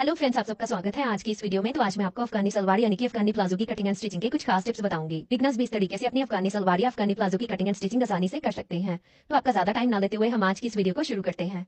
Hello friends, आप सबका स्वागत है आज की इस वीडियो में। तो आज मैं आपको अफगानी सलवार यानी कि अफगानी प्लाजो की कटिंग एंड स्टिचिंग के कुछ खास टिप्स बताऊंगी। बिगनर्स भी इस तरीके से अपनी अफगानी सलवार या अफगानी प्लाजो की कटिंग एंड स्टिचिंग आसानी से कर सकते हैं। तो आपका ज्यादा टाइम ना लेते हुए हम आज की इस वीडियो को शुरू करते हैं।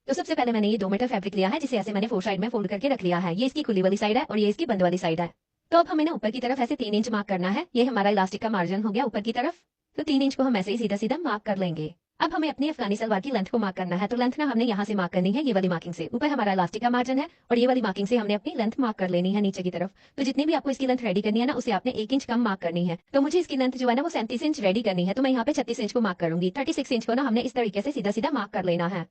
तो सबसे पहले मैंने ये 2 मीटर फैब्रिक लिया है, जिसे ऐसे मैंने 4 साइड में फोल्ड करके रख लिया है। ये इसकी खुली वाली साइड है और ये इसकी बंद वाली साइड है। तो अब हमें ना ऊपर की तरफ ऐसे 3 इंच मार्क करना है। ये हमारा इलास्टिक का मार्जिन हो गया ऊपर की तरफ। तो 3 इंच को हम ऐसे ही सीधा सीधा मार्क कर लेंगे। अब हमें अपनी अफगानी सलवार की लेंथ को मार्क करना है। तो लेंथ ना हमने यहाँ से मार्क करनी है, ये वाली मार्किंग से। ऊपर हमारा इलास्टिक का मार्जिन है और ये वाली मार्किंग से हमने अपनी लेंथ मार्क कर लेनी है नीचे की तरफ। तो जितनी भी आपको इसकी लेंथ रेडी करनी है ना, उसे आपने 1 इंच कम मार्क करनी है। तो मुझे इसकी लेंथ जो है ना वो 37 इंच रेडी करनी है। तो मैं यहाँ पे 36 इंच को मार्क करूंगी। 36 इंच को ना हमने इस तरीके से सीधा सीधा मार्क कर लेना है।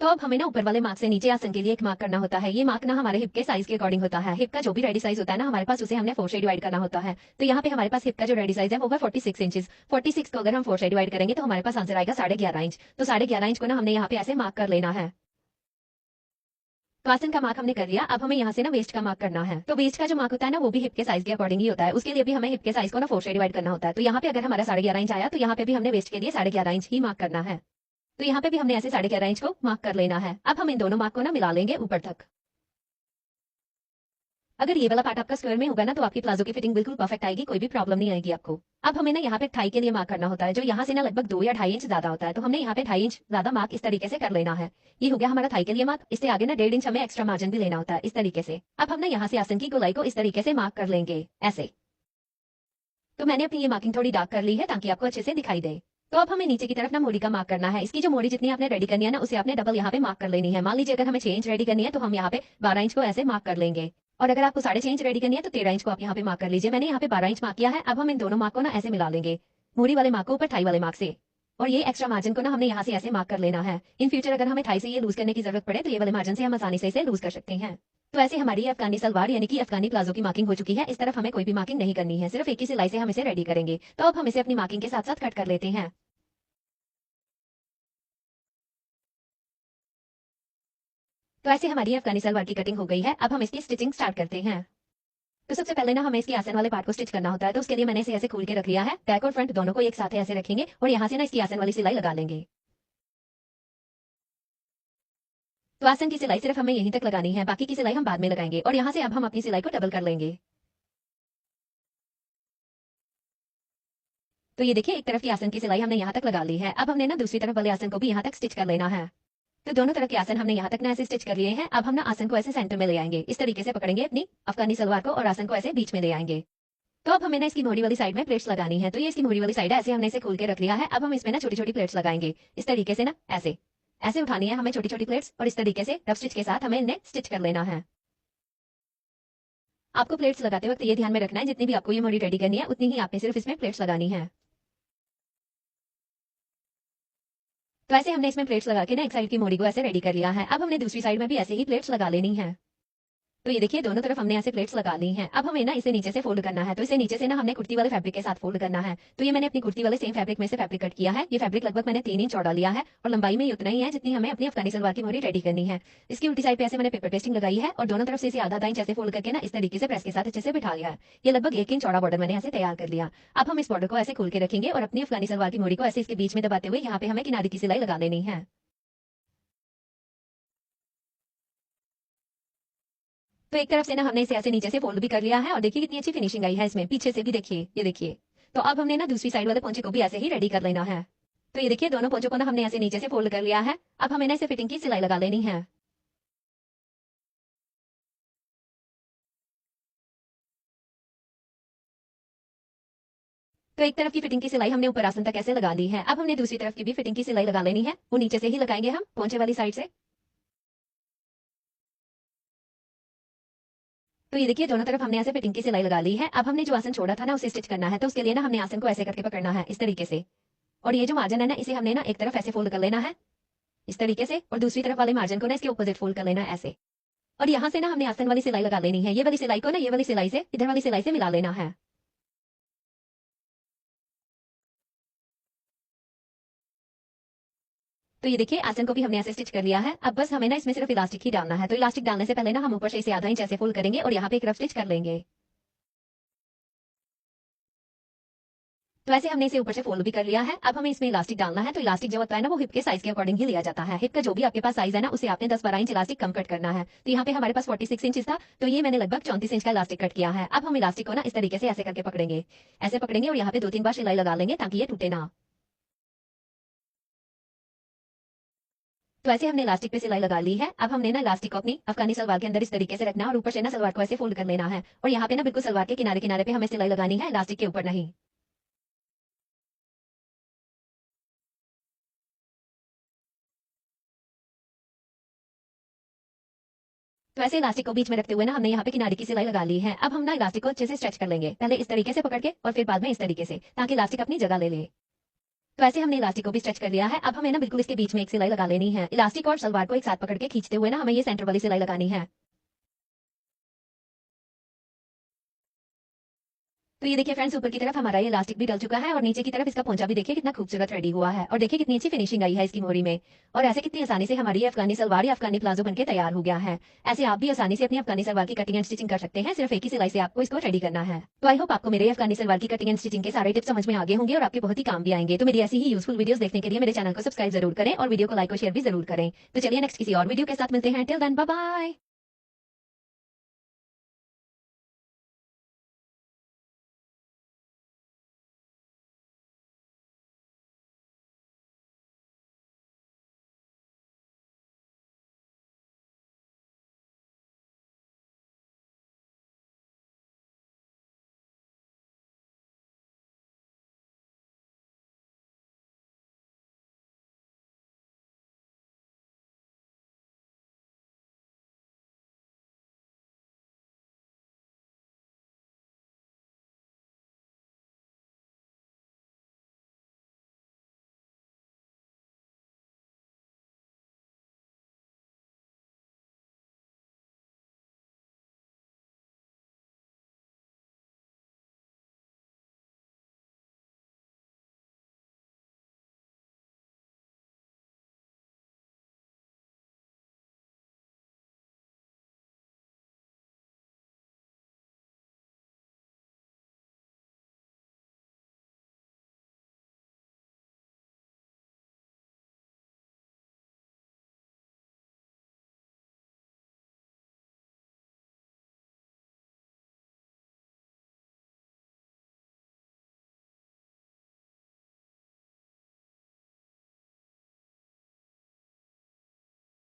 तो अब हमें ना ऊपर वाले मार्क से नीचे आसन के लिए एक मार्क करना होता है। ये मार्क ना हमारे हिप के साइज के अकॉर्डिंग होता है। हिप का जो भी रेडी साइज होता है ना हमारे पास, उसे हमने 4 से डिवाइड करना होता है। तो यहाँ पे हमारे पास हिप का जो रेडी साइज है वो है 46 इंचेस। 46 को अगर हम 4 से डिवाइड करेंगे तो हमारे पास आंसर आएगा 11.5 इंच। तो 11.5 इंच को ना हमने यहाँ पे ऐसे मार्क कर लेना है। तो आसन का मार्क हमने कर लिया। अब हमें यहाँ से ना वेस्ट का मार्क करना है। तो वेस्ट का जो मार्क होता है ना वो भी हिप के साइज के अकॉर्डिंग ही होता है। उसके लिए भी हमें हिप के साइज को ना 4 से डिवाइड करना होता है। तो यहाँ पे अगर हमारा 11.5 इंच आया तो यहाँ पे भी हमने वेस्ट के लिए 11.5 इंच ही मार्क करना है। तो यहाँ पे भी हमने ऐसे 11.5 इंच को मार्क कर लेना है। अब हम इन दोनों मार्क को ना मिला लेंगे ऊपर तक। अगर ये वाला पार्ट आपका स्क्वायर में होगा ना तो आपकी प्लाजो की फिटिंग बिल्कुल परफेक्ट आएगी, कोई भी प्रॉब्लम नहीं आएगी आपको। अब हमें ना यहाँ पे थाई के लिए मार्क करना होता है, जो यहाँ से ना लगभग 2 या 2.5 इंच ज्यादा होता है। तो हमने यहाँ पे 2.5 इंच ज्यादा मार्क इस तरीके से कर लेना है। ये हो गया हमारा थाई के लिए मार्क। इससे आगे ना 1.5 इंच हमें एक्स्ट्रा मार्जिन भी लेना होता है इस तरीके से। अब हम ना यहाँ से आसन की गोलाई को इस तरीके से मार्क कर लेंगे ऐसे। तो मैंने अपनी ये मार्किंग थोड़ी डार्क कर ली है ताकि आपको अच्छे से दिखाई दे। तो अब हमें नीचे की तरफ ना मोड़ी का मार्क करना है। इसकी जो मोड़ी जितनी आपने रेडी करनी है ना, उसे आपने डबल यहाँ पे मार्क कर लेनी है। मान लीजिए अगर हमें 6 इंच रेडी करनी है तो हम यहाँ पे 12 इंच को ऐसे मार्क कर लेंगे। और अगर आपको 6.5 इंच रेडी करनी है तो 13 इंच को आप यहाँ पे मार्क कर लीजिए। मैंने यहाँ पे 12 इंच मार्क किया है। अब हम इन दोनों मार्क को ना ऐसे मिला लेंगे, मोड़ी वाले मार्क को ऊपर थाई वाले मार्क से। और ये एक्स्ट्रा मार्जिन को ना हमने यहाँ से ऐसे मार्क कर लेना है। इन फ्यूचर अगर हमें थाई से ये लूज करने की जरूरत पड़े तो ये वाले मार्जिन से हम आसानी से इसे लूज कर सकते हैं। तो ऐसे हमारी अफगानी सलवार यानी कि अफगानी प्लाजो की मार्किंग हो चुकी है। इस तरफ हमें कोई भी मार्किंग नहीं करनी है, सिर्फ एक ही सिलाई से हम इसे रेडी करेंगे। तो अब हम इसे अपनी मार्किंग के साथ साथ कट कर लेते हैं। तो ऐसे हमारी अफगानी सलवार की कटिंग हो गई है। अब हम इसकी स्टिचिंग स्टार्ट करते हैं। तो सबसे पहले ना हमें इसके आसन वाले पार्ट को स्टिच करना होता है। तो उसके लिए मैंने इसे ऐसे खोल के रख लिया है। बैक और फ्रंट दोनों को एक साथ ऐसे रखेंगे और यहाँ से ना इसकी आसन वाली सिलाई लगा लेंगे। तो आसन की सिलाई सिर्फ हमें यहीं तक लगानी है, बाकी की सिलाई हम बाद में लगाएंगे। और यहाँ से अब हम अपनी सिलाई को डबल कर लेंगे। तो ये देखिए, एक तरफ की आसन की सिलाई हमने यहाँ तक लगा ली है। अब हमने ना दूसरी तरफ वाले आसन को भी यहाँ तक स्टिच कर लेना है। तो दोनों तरफ के आसन हमने यहाँ तक ना ऐसे स्टिच कर लिए हैं। अब हम ना आसन को ऐसे सेंटर में ले आएंगे, इस तरीके से पकड़ेंगे अपनी अफगानी सलवार को और आसन को ऐसे बीच में ले आएंगे। तो अब हमें ना इसकी मोड़ी वाली साइड में प्लेट्स लगानी है। तो ये इसकी मोड़ी वाली साइड है, ऐसे हमने इसे खोल के रख लिया है। अब हम इसमें ना छोटी छोटी प्लेट्स लगाएंगे इस तरीके से ना, ऐसे ऐसे उठानी है हमें छोटी छोटी प्लेट्स और इस तरीके से रफ स्टिच के साथ हमें इन्हें स्टिच कर लेना है। आपको प्लेट्स लगाते वक्त ये ध्यान में रखना है, जितनी भी आपको ये मोड़ी रेडी करनी है उतनी ही आपने सिर्फ इसमें प्लेट्स लगानी है। तो ऐसे हमने इसमें प्लेट्स लगा के ना एक साइड की मोड़ी को ऐसे रेडी कर लिया है। अब हमने दूसरी साइड में भी ऐसे ही प्लेट्स लगा लेनी है। तो ये देखिए, दोनों तरफ हमने ऐसे प्लेट्स लगा ली हैं। अब हमें ना इसे नीचे से फोल्ड करना है। तो इसे नीचे से ना हमने कुर्ती वाले फैब्रिक के साथ फोल्ड करना है। तो ये मैंने अपनी कुर्ती वाले सेम फैब्रिक में से फैब्रिक कट किया है। ये फैब्रिक लगभग मैंने 3 इंच चौड़ा लिया है और लंबाई में ये उतना ही है जितनी हमें अपनी अफगानी सलवार की मोड़ी रेडी करनी है। इसकी उल्टी साइड पे ऐसे मैंने पेपर पेस्टिंग लगाई है और दोनों तरफ से इसे आधा आधा इंच ऐसे फोल्ड करके ना इस तरीके से प्रेस के साथ अच्छे से बिठा लिया है। ये लगभग 1 इंच चौड़ा बॉर्डर मैंने ऐसे तैयार कर लिया। अब हम इस बॉर्डर को ऐसे खोल के रखेंगे और अपनी अफगानी सलवार की मोड़ी को ऐसे इसके बीच में दबाते हुए यहाँ पे हमें किनारे की सिलाई लगा लेनी है। तो एक तरफ से ना हमने इसे ऐसे नीचे से फोल्ड भी कर लिया है और देखिए कितनी अच्छी फिनिशिंग आई है इसमें, पीछे से भी देखिए, ये देखिए। तो अब हमने ना दूसरी साइड वाले पोंचे को भी ऐसे ही रेडी कर लेना है। तो ये देखिए, दोनों पोंचों को ना हमने ऐसे नीचे से फोल्ड कर लिया है। अब हमें ना इसे फिटिंग की सिलाई लगा लेनी है। तो एक तरफ की फिटिंग की सिलाई हमने ऊपर आसन तक ऐसे लगा ली है। अब हमने दूसरी तरफ की भी फिटिंग की सिलाई लगा लेनी है। वो नीचे से ही लगाएंगे हम पोंचे वाली साइड से। तो ये देखिए, दोनों तरफ हमने ऐसे फिटिंग की सिलाई लगा ली है। अब हमने जो आसन छोड़ा था ना उसे स्टिच करना है। तो उसके लिए ना हमने आसन को ऐसे करके पकड़ना है इस तरीके से। और ये जो मार्जिन है ना, इसे हमने ना एक तरफ ऐसे फोल्ड कर लेना है इस तरीके से और दूसरी तरफ वाले मार्जिन को ना इसके ऑपोजिट फोल्ड कर लेना है ऐसे। और यहाँ से ना हमने आसन वाली सिलाई लगा लेनी है। ये वाली सिलाई को ना ये वाली सिलाई से, इधर वाली सिलाई से मिला लेना है। तो ये देखिए, आसन को भी हमने ऐसे स्टिच कर लिया है। अब बस हमें ना इसमें सिर्फ इलास्टिक ही डालना है। तो इलास्टिक डालने से पहले ना हम ऊपर से इसे आधा इंच ऐसे फोल्ड करेंगे और यहाँ पे एक रफ स्टिच कर लेंगे। तो ऐसे हमने इसे ऊपर से फोल्ड भी कर लिया है। अब हमें इसमें इलास्टिक डालना है। तो इलास्टिक जो होता है ना, वो हिप के साइज के अकॉर्डिंग ही लिया जाता है। हिप का जो भी आपके पास साइज है ना, उसे आपने 10-12 इंच इलास्टिक कम कट करना है। तो यहाँ पे हमारे पास 46 इंच था, तो ये मैंने लगभग 34 इंच का इलास्टिक कट किया है। अब हम इलास्टिक को ना इस तरीके से ऐसे करके पकड़ेंगे, ऐसे पकड़ेंगे और यहाँ पे 2-3 बार सिलाई लगा लेंगे ताकि ये टूटे ना। तो ऐसे हमने इलास्टिक पे सिलाई लगा ली है। अब हमने ना इलास्टिक को अपनी अफगानी सलवार के अंदर इस तरीके से रखना है और ऊपर से ना सलवार को ऐसे फोल्ड कर लेना है। और यहाँ पे ना बिल्कुल सलवार के किनारे किनारे पे हमें सिलाई लगानी है, इलास्टिक के ऊपर नहीं। तो ऐसे इलास्टिक को बीच में रखते हुए ना हमने यहाँ पे किनारे की सिलाई लगा ली है। अब हम ना इलास्टिक को अच्छे से स्ट्रेच कर लेंगे, पहले इस तरीके से पकड़ के और फिर बाद में इस तरीके से, ताकि इलास्टिक अपनी जगह ले ले। तो ऐसे हमने इलास्टिक को भी स्ट्रेच कर लिया है। अब हमें ना बिल्कुल इसके बीच में एक सिलाई लगा लेनी है। इलास्टिक और सलवार को एक साथ पकड़ के खींचते हुए ना हमें ये सेंटर वाली सिलाई लगानी है। तो ये देखिए फ्रेंड्स, ऊपर की तरफ हमारा ये इलास्टिक भी डल चुका है और नीचे की तरफ इसका पोंचा भी देखिए कितना खूबसूरत रेडी हुआ है। और देखिए कितनी अच्छी फिनिशिंग आई है इसकी मोरी में। और ऐसे कितनी आसानी से हमारी ये अफगानी सलवार या अफगानी प्लाजो बनके तैयार हो गया है। ऐसे आप भी आसानी से अपनी अफगानी सलवार की कटिंग एंड स्टिचिंग कर सकते हैं। सिर्फ एक ही सिलाई से आपको इसको रेडी करना है। तो आई होप आपको मेरे अफगानी सलवार की कटिंग एंड स्टिचिंग के सारे टिप्स समझ में आ गए होंगे और आपके बहुत ही काम भी आएंगे। तो मेरी ऐसी ही यूजफुल वीडियोस देखने के लिए मेरे चैनल को सब्सक्राइब जरूर करें और वीडियो को लाइक और शेयर भी जरूर करें। तो चलिए नेक्स्ट किसी और वीडियो के साथ मिलते हैं। Till then bye bye.